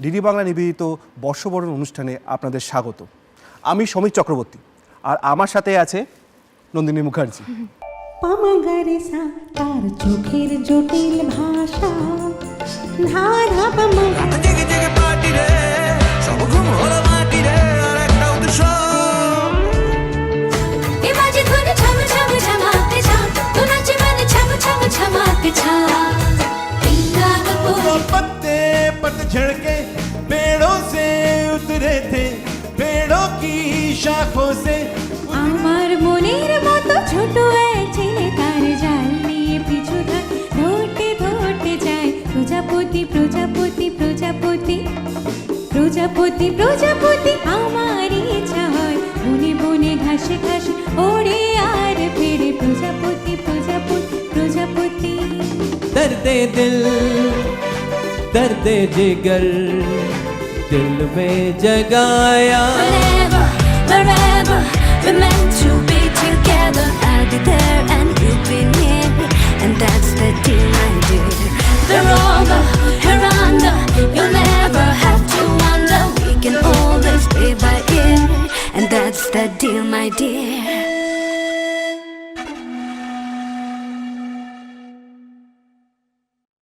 DD Bangla নিবেদিত বর্ষবরণ অনুষ্ঠানে আপনাদের স্বাগত। আমি সমীর চক্রবর্তী, আর আমার সাথে আছে নন্দিনী মুখার্জি। পামাগারেসা তার চোখের জটিল ভাষা, ধা ধা পামা জেগে জেগে পার্টি রে, সব ঘুম হলো মাটি রে, আর একটা উৎসব। এ বাজে ধরে ছম ছম ছমাতে ছম, তো নাচে মানে ছম ছম ছমাতে ছম। টিঙ্গা वो কপো पत्ते पतझड़ के पेड़ों से उतरे थे, पेड़ों की शाखों से। আমার মনের মতো ছোট এক ছেলে তার জাল নিয়ে পিছু ধায়, ধরতে ধরতে যায় প্রজাপতি প্রজাপতি প্রজাপতি প্রজাপতি প্রজাপতি। আমার ইচ্ছা হয় বনে বনে ঘাসে ঘাসে ওড়ে আর ফেরে প্রজাপতি প্রজাপতি প্রজাপতি। दर्दे दिल दर्दे जिगर दिल में जगाया। Whenever, wherever, we're meant to be together. I'll be there and you'll be near, and that's the deal, my dear. The rover, here under, you'll never have to wonder. We can always play by ear, and that's the deal, my dear.